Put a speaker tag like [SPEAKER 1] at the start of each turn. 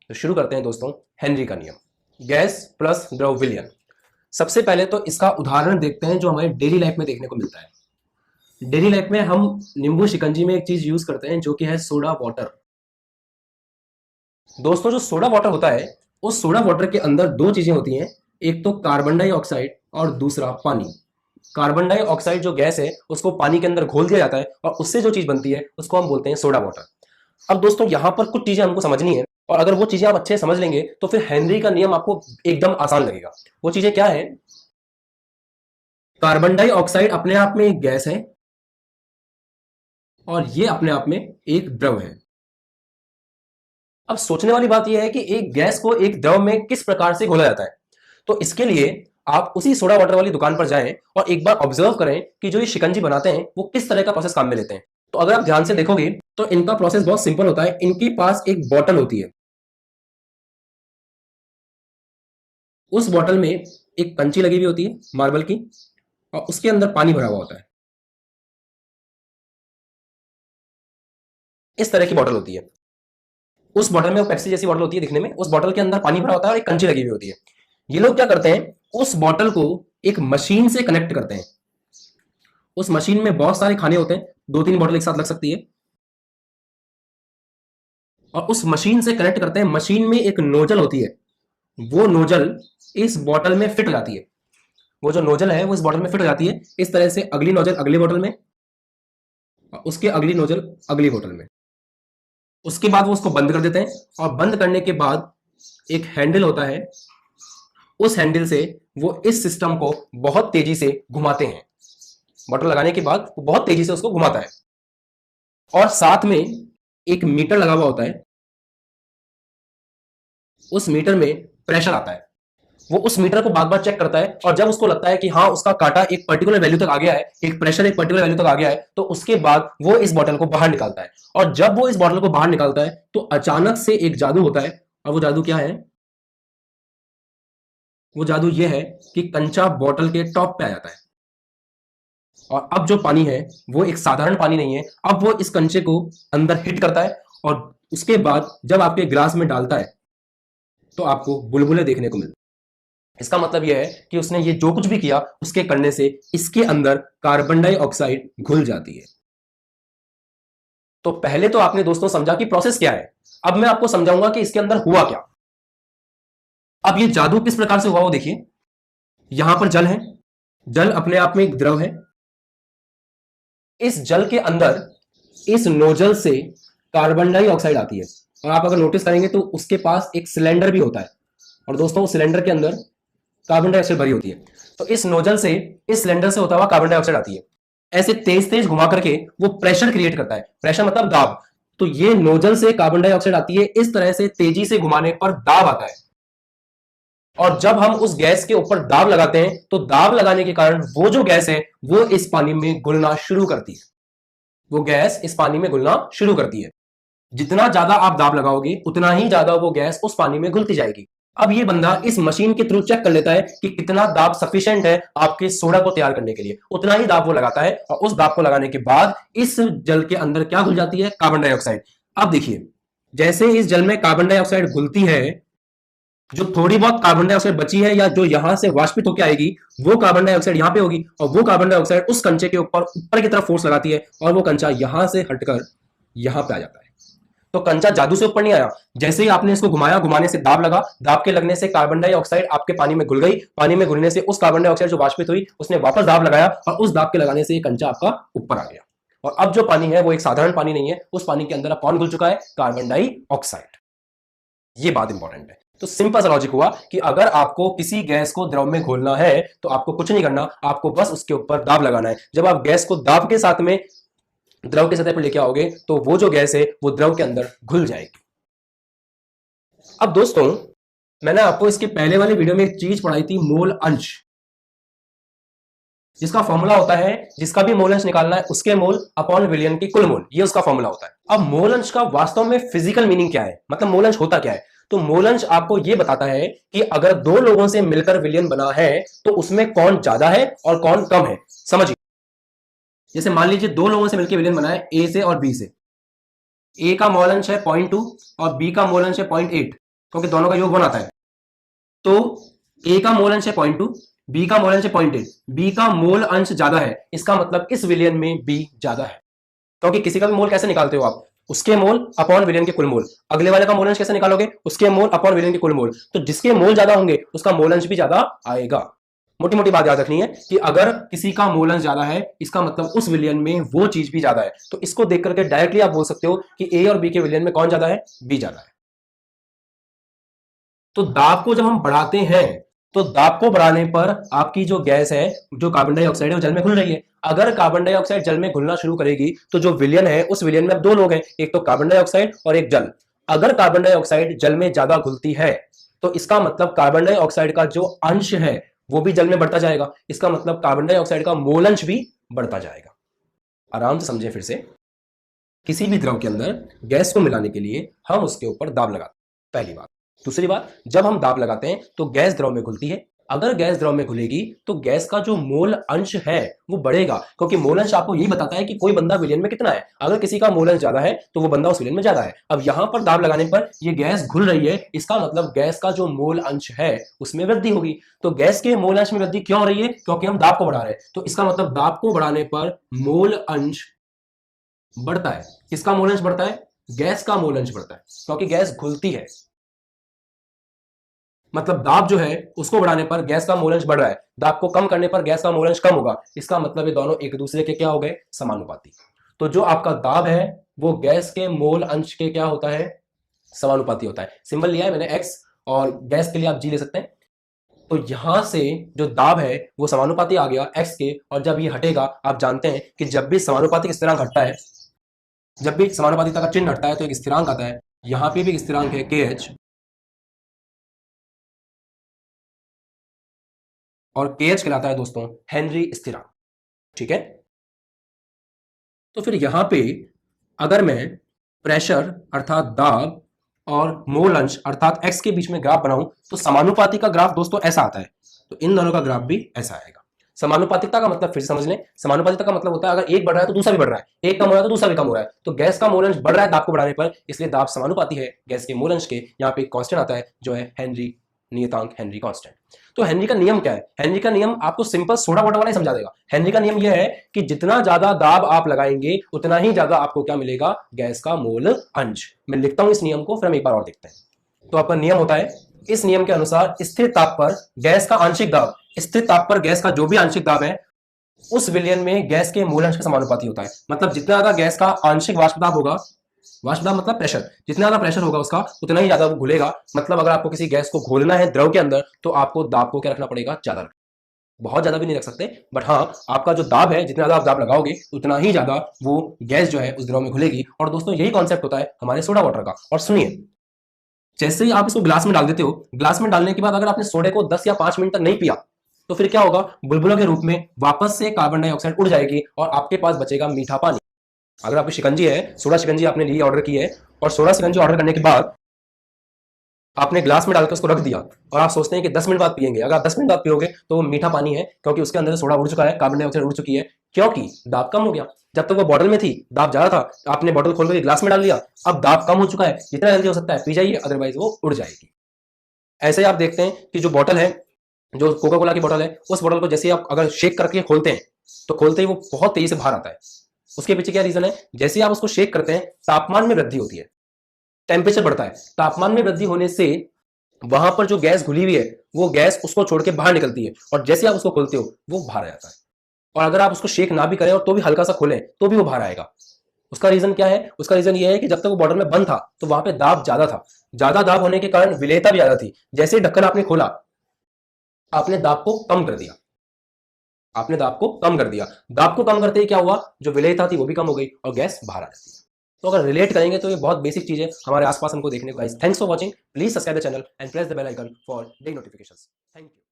[SPEAKER 1] तो शुरू करते हैं दोस्तों हेनरी का नियम, गैस प्लस द्रव विलयन। सबसे पहले तो इसका उदाहरण देखते हैं जो हमारे डेली लाइफ में देखने को मिलता है। डेली लाइफ में हम नींबू शिकंजी में एक चीज यूज करते हैं जो कि है सोडा वाटर। दोस्तों जो सोडा वाटर होता है, उस सोडा वाटर के अंदर दो चीजें होती हैं, एक तो कार्बन डाइऑक्साइड और दूसरा पानी। कार्बन डाइऑक्साइड जो गैस है उसको पानी के अंदर घोल दिया जाता है और उससे जो चीज बनती है उसको हम बोलते हैं सोडा वाटर। अब दोस्तों यहां पर कुछ चीजें हमको समझनी है और अगर वो चीजें आप अच्छे समझ लेंगे तो फिर हेनरी का नियम आपको एकदम आसान लगेगा। वो चीजें क्या है? कार्बन डाइऑक्साइड अपने आप में एक गैस है और ये अपने आप में एक द्रव है। अब सोचने वाली बात यह है कि एक गैस को एक द्रव में किस प्रकार से घोला जाता है। तो इसके लिए आप उसी सोडा वाटर वाली दुकान पर जाएं और एक बार ऑब्जर्व करें कि जो ये शिकंजी बनाते हैं वो किस तरह का प्रोसेस काम में लेते हैं। तो अगर आप ध्यान से देखोगे तो इनका प्रोसेस बहुत सिंपल होता है। इनके पास एक बॉटल होती है, उस बॉटल में एक कंची लगी हुई होती है मार्बल की और उसके अंदर पानी भरा हुआ होता है। इस तरह की बॉटल होती है। उस बॉटल में वो पेप्सी जैसी बॉटल होती है दिखने में, उस बॉटल के अंदर पानी भरा होता है और एक कंची लगी हुई होती है। ये लोग क्या करते हैं, उस बॉटल को एक मशीन से कनेक्ट करते हैं। उस मशीन में बहुत सारे खाने होते हैं, 2-3 बॉटल एक साथ लग सकती है और उस मशीन से कनेक्ट करते हैं। मशीन में एक नोजल होती है, वो नोजल इस बॉटल में फिट हो जाती है। वो जो नोजल है वो इस बॉटल में फिट हो जाती है। इस तरह से अगली नोजल अगली बॉटल में और उसके अगली नोजल अगली बॉटल में। उसके बाद वो उसको बंद कर देते हैं और बंद करने के बाद एक हैंडल होता है, उस हैंडल से वो इस सिस्टम को बहुत तेजी से घुमाते हैं। बटन लगाने के बाद वो बहुत तेजी से उसको घुमाता है और साथ में एक मीटर लगा हुआ होता है। उस मीटर में प्रेशर आता है, वो उस मीटर को बार बार चेक करता है और जब उसको लगता है कि हाँ उसका कांटा एक पर्टिकुलर वैल्यू तक आ गया है, एक प्रेशर एक पर्टिकुलर वैल्यू तक आ गया है, तो उसके बाद वो इस बॉटल को बाहर निकालता है। और जब वो इस बॉटल को बाहर निकालता है तो अचानक से एक जादू होता है। और वो जादू क्या है? वो जादू ये है कि कंचा बॉटल के टॉप पे आ जाता है और अब जो पानी है वो एक साधारण पानी नहीं है। अब वो इस कंचे को अंदर हिट करता है और उसके बाद जब आपके ग्लास में डालता है तो आपको बुलबुले देखने को मिलते हैं। इसका मतलब यह है कि उसने ये जो कुछ भी किया उसके करने से इसके अंदर कार्बन डाइऑक्साइड घुल जाती है। तो पहले तो आपने दोस्तों समझा कि प्रोसेस क्या है। अब मैं आपको समझाऊंगा कि इसके अंदर हुआ क्या। अब ये जादू किस प्रकार से हुआ वो देखिए। यहां पर जल है, जल अपने आप में एक द्रव है। इस जल के अंदर इस नोजल से कार्बन डाइऑक्साइड आती है और आप अगर नोटिस करेंगे तो उसके पास एक सिलेंडर भी होता है और दोस्तों उस सिलेंडर के अंदर कार्बन डाइऑक्साइड भरी होती है। तो इस नोजल से, इस सिलेंडर से होता हुआ कार्बन डाइऑक्साइड आती है। ऐसे तेज तेज घुमा करके वो प्रेशर क्रिएट करता है। प्रेशर मतलब दाब। तो ये नोजल से कार्बन डाइऑक्साइड आती है, इस तरह से तेजी से घुमाने पर दाब आता है और जब हम उस गैस के ऊपर दाब लगाते हैं तो दाब लगाने के कारण वो जो गैस है वो इस पानी में घुलना शुरू करती है। वो गैस इस पानी में घुलना शुरू करती है। जितना ज्यादा आप दाब लगाओगे उतना ही ज्यादा वो गैस उस पानी में घुलती जाएगी। अब ये बंदा इस मशीन के थ्रू चेक कर लेता है कि कितना दाब सफिशिएंट है आपके सोडा को तैयार करने के लिए। उतना ही दाब वो लगाता है और उस दाब को लगाने के बाद इस जल के अंदर क्या घुल जाती है? Carbon dioxide. अब देखिए, जैसे इस जल में कार्बन डाइऑक्साइड घुलती है, जो थोड़ी बहुत कार्बन डाइऑक्साइड बची है या जो यहां से वाष्पित होकर आएगी वो कार्बन डाइऑक्साइड यहां पे होगी और वो कार्बन डाइऑक्साइड उस कंचे के ऊपर ऊपर की तरफ फोर्स लगाती है और वो कंचा यहां से हटकर यहां पे आ जाता है। तो कंचा जादू से ऊपर नहीं आया। जैसे ही आपने इसको घुमाया, घुमाने से दाब लगा, दाब के लगने से कार्बन डाइऑक्साइड आपके पानी में घुल गई। पानी में घुलने से उस कार्बन डाइऑक्साइड जो वाष्पित हुई उसने वापस दाब लगाया और उस दाब के लगाने से ये कंचा आपका ऊपर आ गया। और अब जो पानी है वो एक साधारण पानी नहीं है, उस पानी के अंदर अब कौन घुल चुका है? Carbon dioxide. ये बात इंपॉर्टेंट है। तो सिंपल सा लॉजिक हुआ कि अगर आपको किसी गैस को द्रव में घोलना है तो आपको कुछ नहीं करना, आपको बस उसके ऊपर दाब लगाना है। जब आप गैस को दाब के साथ में द्रव के सतह पर लेके आओगे तो वो जो गैस है वो द्रव के अंदर घुल जाएगी। अब दोस्तों मैंने आपको इसके पहले वाली वीडियो में एक चीज पढ़ाई थी, मोल अंश, जिसका फॉर्मूला होता है जिसका भी मोल अंश निकालना है उसके मोल अपॉन विलियन की कुल मोल, ये उसका फॉर्मूला होता है। अब मोल अंश का वास्तव में फिजिकल मीनिंग क्या है, मतलब मोल अंश होता क्या है? तो मोल अंश आपको यह बताता है कि अगर दो लोगों से मिलकर विलियन बना है तो उसमें कौन ज्यादा है और कौन कम है। समझिए, जैसे मान लीजिए दो लोगों से मिलकर विलियन बना है, ए से और बी से। ए का मोल अंश है 0.2 और बी का मोल अंश है 0.8। क्योंकि दोनों का योग 1 आता है। तो ए का मोल अंश है 0.2, बी का मोल अंश है 0.8, बी का मोल अंश ज्यादा है, इसका मतलब इस विलयन में बी ज्यादा है। क्योंकि किसी का भी मोल कैसे निकालते हो आप, उसके मोल अपॉन विलयन के कुल मोल। अगले वाले का मोल अंश कैसे निकालोगे, उसके मोल अपॉन विलयन के कुल मोल। तो जिसके मोल ज्यादा होंगे उसका मोल अंश भी ज्यादा आएगा। मोटी मोटी बात याद रखनी है कि अगर किसी का मोल अंश ज्यादा है इसका मतलब उस विलयन में वो चीज भी ज्यादा है। तो इसको देख करके डायरेक्टली आप बोल सकते हो कि ए और बी के विलयन में कौन ज्यादा है, बी ज्यादा है। तो दाब को जब हम बढ़ाते हैं तो दाब को बढ़ाने पर आपकी जो गैस है, जो कार्बन डाइऑक्साइड है, वो जल में घुल रही है। अगर कार्बन डाइऑक्साइड जल में घुलना शुरू करेगी तो जो विलयन है उस विलयन में अब दो लोग हैं, एक तो कार्बन डाइऑक्साइड और एक जल। अगर कार्बन डाइऑक्साइड जल में ज्यादा घुलती है तो इसका मतलब कार्बन डाइऑक्साइड का जो अंश है वो भी जल में बढ़ता जाएगा। इसका मतलब कार्बन डाइऑक्साइड का मोल अंश भी बढ़ता जाएगा। आराम से समझें फिर से। किसी भी द्रव के अंदर गैस को मिलाने के लिए हम उसके ऊपर दाब लगाते हैं, पहली बात। दूसरी बात, जब हम दाब लगाते हैं तो गैस द्रव में घुलती है। अगर गैस द्रव में घुलेगी तो गैस का जो मोल अंश है वो बढ़ेगा, क्योंकि मोल अंश आपको यही बताता है कि कोई बंदा विलयन में कितना है। अगर किसी का मोल अंश ज्यादा है तो वो बंदा उस विलयन में ज्यादा है। अब यहां पर दाब लगाने पर ये गैस घुल रही है, इसका मतलब गैस का जो मोल अंश है उसमें वृद्धि होगी। तो गैस के मोल अंश में वृद्धि क्यों हो रही है, क्योंकि हम दाब को बढ़ा रहे हैं। तो इसका मतलब दाब को बढ़ाने पर मोल अंश बढ़ता है। किसका मोल अंश बढ़ता है, गैस का मोल अंश बढ़ता है, क्योंकि गैस घुलती है। मतलब दाब जो है उसको बढ़ाने पर गैस का मोल अंश बढ़ रहा है, दाब को कम करने पर गैस का मोल अंश कम होगा। इसका मतलब ये दोनों एक दूसरे के क्या हो गए, समानुपाती। तो जो आपका दाब है वो गैस के मोल अंश के क्या होता है, समानुपाती होता है। सिंबल लिया है मैंने एक्स, और गैस के लिए आप जी ले सकते हैं। तो यहां से जो दाब है वो समानुपाती आ गया एक्स के, और जब ये हटेगा, आप जानते हैं कि जब भी समानुपातिक स्थिरांक हटता है, जब भी समानुपातिकता का चिन्ह हटता है तो एक स्थिरांक आता है। यहां पे भी एक स्थिरांक है KH, और KH कहलाता है दोस्तों हेनरी स्थिरांक। ठीक है। तो फिर यहां पे अगर मैं प्रेशर अर्थात दाब और मोल अंश अर्थात एक्स के बीच में ग्राफ बनाऊं तो समानुपाती का ग्राफ दोस्तों ऐसा आता है। तो इन दोनों का ग्राफ भी ऐसा आएगा। समानुपातिकता का मतलब फिर समझ लें, समानुपातिकता का मतलब होता है अगर एक बढ़ रहा है तो दूसरा भी बढ़ रहा है, एक कम हो रहा है तो दूसरा भी कम हो रहा है। तो गैस का मोल अंश बढ़ रहा है दाब को बढ़ाने पर, इसलिए दाब समानुपाती है गैस के मोल अंश के। यहाँ पे कांस्टेंट आता है जो है हेनरी नियतांक, हेनरी कांस्टेंट। तो हेनरी का नियम क्या है, हेनरी का नियम आपको सिंपल सोडा वाटर वाला ही समझा देगा। हेनरी का नियम यह है कि जितना ज्यादा दाब आप लगाएंगे उतना ही ज्यादा आपको क्या मिलेगा, गैस का मोल अंश। मैं लिखता हूं इस नियम को, फिर हम एक बार और देखते हैं। तो आपका नियम होता है, इस नियम के अनुसार स्थिर ताप पर गैस का आंशिक दाब, स्थिर ताप पर गैस का जो भी आंशिक दाब है उस विलयन में गैस के मोल अंश के समानुपाती होता है। मतलब जितना ज्यादा गैस का आंशिक वाष्प दाब होगा, वाष्प दाब मतलब प्रेशर, जितना ज्यादा प्रेशर होगा उसका उतना ही ज्यादा वो घुलेगा। मतलब अगर आपको किसी गैस को घोलना है द्रव के अंदर तो आपको दाब को क्या रखना पड़ेगा, ज्यादा। बहुत ज्यादा भी नहीं रख सकते, बट हाँ आपका जो दाब है, जितना ज्यादा आप दाब लगाओगे उतना ही ज्यादा वो गैस जो है उस द्रव में घुलेगी। और दोस्तों यही कॉन्सेप्ट होता है हमारे सोडा वाटर का। और सुनिए, जैसे ही आप इसको ग्लास में डाल देते हो, ग्लास में डालने के बाद अगर आपने सोडे को 10 या 5 मिनट तक नहीं पिया तो फिर क्या होगा, बुलबुलों के रूप में वापस से कार्बन डाइऑक्साइड उड़ जाएगी और आपके पास बचेगा मीठा पानी। अगर आपकी शिकंजी है, सोडा शिकंजी आपने ली, ऑर्डर की है, और सोडा शिकंजी ऑर्डर करने के बाद आपने ग्लास में डालकर उसको रख दिया और आप सोचते हैं कि 10 मिनट बाद पिएंगे। अगर आप 10 मिनट बाद पियोगे तो वो मीठा पानी है, क्योंकि उसके अंदर सोडा उड़ चुका है, कार्बन डाइऑक्साइड उड़ चुकी है, क्योंकि दाब कम हो गया। जब तक वो बॉटल में थी दाब ज्यादा था, आपने बॉटल खोल कर ग्लास में डाल दिया, अब दाब कम हो चुका है, जितना जल्दी हो सकता है पी जाइए, अदरवाइज वो उड़ जाएगी। ऐसे ही आप देखते हैं कि जो बॉटल है, जो कोका कोला की बॉटल है, उस बॉटल को जैसे आप अगर शेक करके खोलते हैं तो खोलते ही वो बहुत तेजी से बाहर आता है। उसके पीछे क्या रीजन है, जैसे आप उसको शेक करते हैं तापमान में वृद्धि होती है, टेम्परेचर बढ़ता है। तापमान में वृद्धि होने से वहां पर जो गैस घुली हुई है वो गैस उसको छोड़ के बाहर निकलती है, और जैसे आप उसको खोलते हो वो बाहर आ जाता है। और अगर आप उसको शेक ना भी करें और तो भी हल्का सा खोलें तो भी वो बाहर आएगा। उसका रीजन क्या है, उसका रीजन ये है कि जब तक वो बॉटल में बंद था तो वहां पे दाब ज्यादा था, ज्यादा दाब होने के कारण विलेयता भी ज्यादा थी। जैसे ही ढक्कन आपने खोला, आपने दाब को कम कर दिया, आपने दाब को कम कर दिया। दाब को कम करते ही क्या हुआ, जो विलेयता थी वो भी कम हो गई और गैस बाहर आ जाती है। तो अगर रिलेट करेंगे तो ये बहुत बेसिक चीज है हमारे आसपास हमको देखने को। Thanks for watching, please subscribe the channel and press the bell icon for daily notifications. Thank you.